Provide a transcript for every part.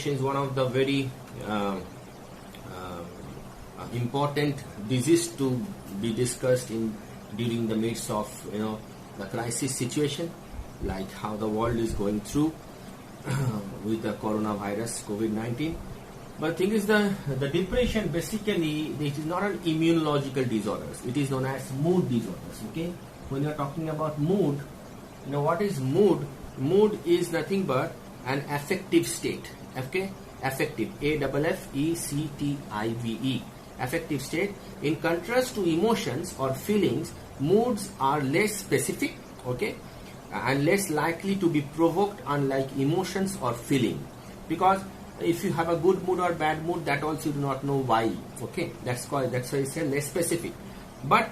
depression is one of the very important disease to be discussed during the midst of the crisis situation, like how the world is going through with the coronavirus COVID-19. But the thing is, the depression basically, it is not an immunological disorder. It is known as mood disorders. Okay, when you are talking about mood, what is mood? Mood is nothing but an affective state. Okay, affective, AFFECTIVE, affective state. In contrast to emotions or feelings, moods are less specific, okay, and less likely to be provoked, unlike emotions or feeling. Because if you have a good mood or bad mood, that also you do not know why. Okay, that's why it's less specific. But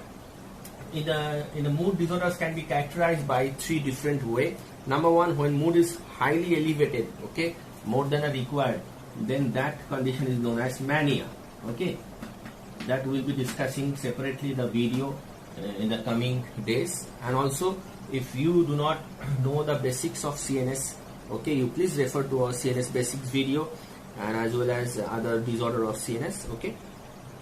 in the mood disorders can be characterized by three different ways. Number one, when mood is highly elevated, okay, more than a required, then that condition is known as mania. Okay, that we'll be discussing separately the video in the coming days. And also, if you do not know the basics of CNS, okay, you please refer to our CNS basics video, and as well as other disorder of CNS. Okay,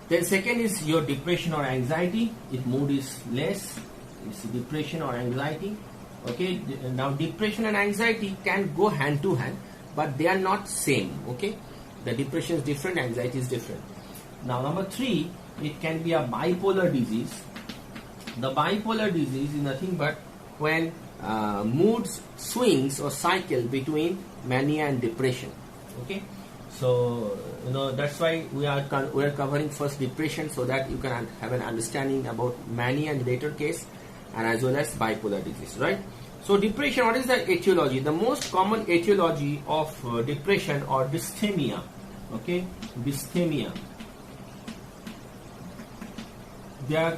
then second is your depression or anxiety. If mood is less, it's depression or anxiety. Okay, now depression and anxiety can go hand to hand, but they are not same. Okay, the depression is different, anxiety is different. Now number three, it can be a bipolar disease. The bipolar disease is nothing but when moods swings or cycle between mania and depression. Okay, so that's why we are covering first depression, so that you can have an understanding about mania in later case, and as well as bipolar disease, right? So depression, what is the etiology? The most common etiology of depression or dysthymia, okay, dysthymia, they are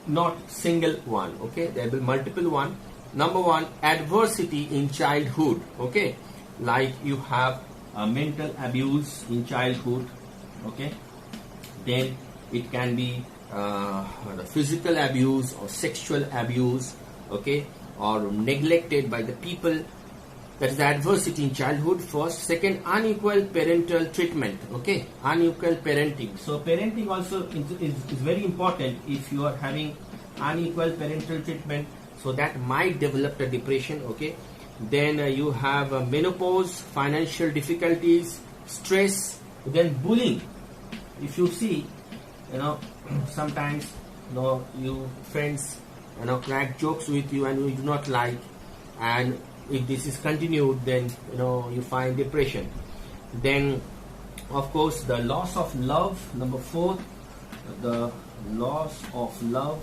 not single one, okay, there will be multiple one. Number one, adversity in childhood, okay, like you have mental abuse in childhood, okay, then it can be the physical abuse or sexual abuse, okay, or neglected by the people. That is the adversity in childhood first. Second, unequal parental treatment, okay, unequal parenting. So parenting also is very important. If you are having unequal parental treatment, so that might develop the depression, okay. Then you have menopause, financial difficulties, stress, then bullying. If you see, sometimes you friends crack jokes with you and you do not like, and if this is continued, then you find depression. Then of course the loss of love. Number four, the loss of love.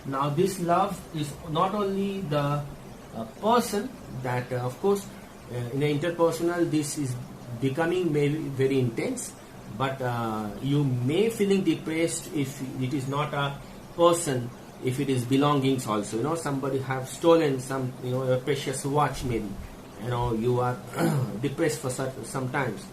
Now this love is not only the person, that of course in the interpersonal this is becoming maybe very intense, but you may feeling depressed if it is not a person, if it is belongings also. Somebody have stolen some your precious watch, maybe you are depressed for sometimes.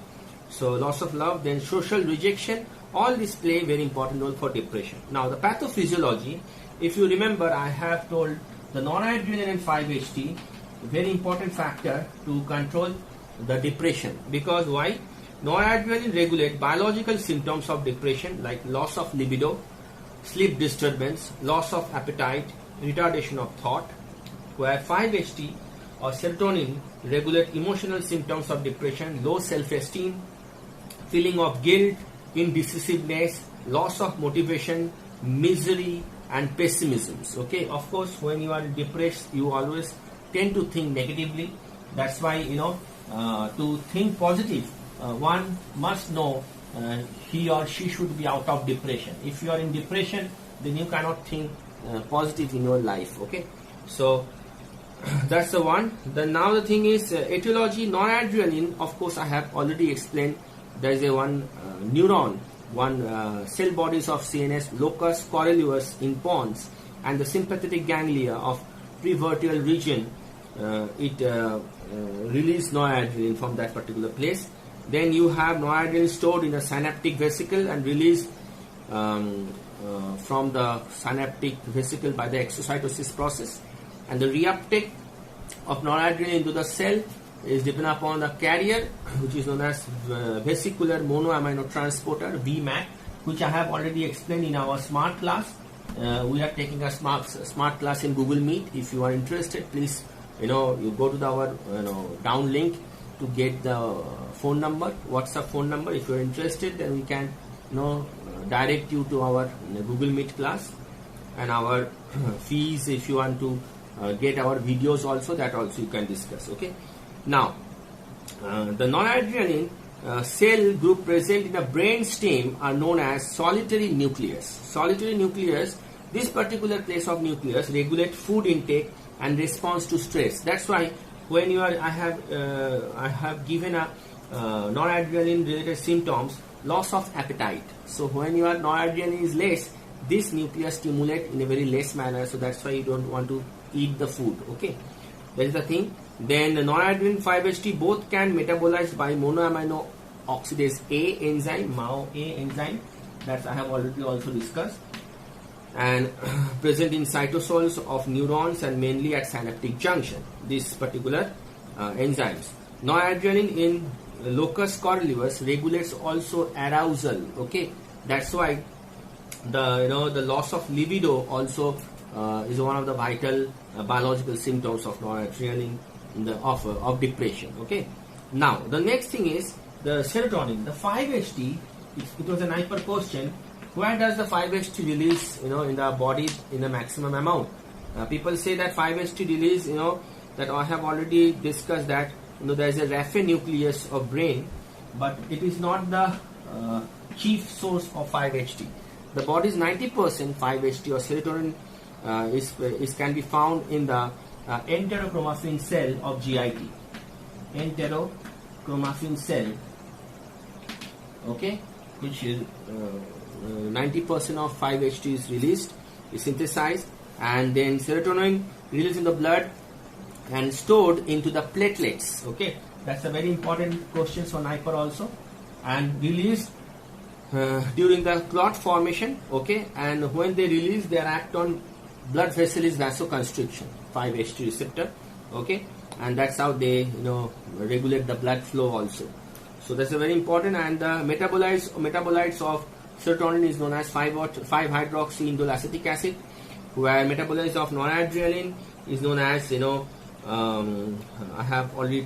So loss of love, then social rejection, all this play very important role for depression. Now the pathophysiology, if you remember, I have told the noradrenaline and 5-HT, very important factor to control the depression. Because why? Noradrenaline regulate biological symptoms of depression like loss of libido, sleep disturbance, loss of appetite, retardation of thought, where 5-HT or serotonin regulate emotional symptoms of depression, low self-esteem, feeling of guilt, indecisiveness, loss of motivation, misery, and pessimisms. Okay, of course, when you are depressed, you always tend to think negatively. That's why to think positive, one must know he or she should be out of depression. If you are in depression, then you cannot think positive in your life. Okay, so that's the one. Now the thing is etiology. Noradrenaline, of course, I have already explained. There is one neuron, one cell bodies of CNS, locus coeruleus in pons, and the sympathetic ganglia of prevertebral region. It release noradrenaline from that particular place. Then you have noradrenaline stored in a synaptic vesicle and released from the synaptic vesicle by the exocytosis process. And the reuptake of noradrenaline into the cell is dependent upon the carrier, which is known as vesicular monoaminotransporter VMAT, which I have already explained in our smart class. We are taking a smart class in Google Meet. If you are interested, please you go to our down link to get the phone number, WhatsApp phone number. If you are interested, then we can direct you to our Google Meet class, and our fees, if you want to get our videos also, that also you can discuss. Okay. Now, the noradrenaline cell group present in the brain stem are known as solitary nucleus. Solitary nucleus, this particular place of nucleus regulate food intake and response to stress. That's why when you are, I have given a noradrenaline related symptoms, loss of appetite. So when your noradrenaline is less, this nucleus stimulate in a very less manner. So that's why you don't want to eat the food. Okay, that is the thing. Then the noradrenaline 5-HT both can metabolized by monoamino oxidase A enzyme, MAO-A enzyme, that I have already also discussed, and present in cytosols of neurons and mainly at synaptic junction. This particular enzymes. Noradrenaline in locus coeruleus regulates also arousal. Okay, that's why the loss of libido also is one of the vital biological symptoms of noradrenaline of depression. Okay. Now the next thing is the serotonin, the 5-HT. It was an hyper question. Where does the 5-HT release in the body in the maximum amount? People say that 5-HT release that I have already discussed that there is a Raphe nucleus of brain, but it is not the chief source of 5-HT. The body's 90% 5-HT or serotonin can be found in the enterochromaffin cell of GIT. Enterochromaffin cell, okay, which is 90% of 5-HT is released, is synthesized, and then serotonin released in the blood and stored into the platelets. Okay, that's a very important question for NIPER also, and released during the clot formation. Okay, and when they release, they act on blood vessels vasoconstriction, 5-HT receptor. Okay, and that's how they regulate the blood flow also. So that's a very important. And the metabolites of serotonin is known as 5-hydroxyindolacetic acid, where metabolites of noradrenaline is known as I have already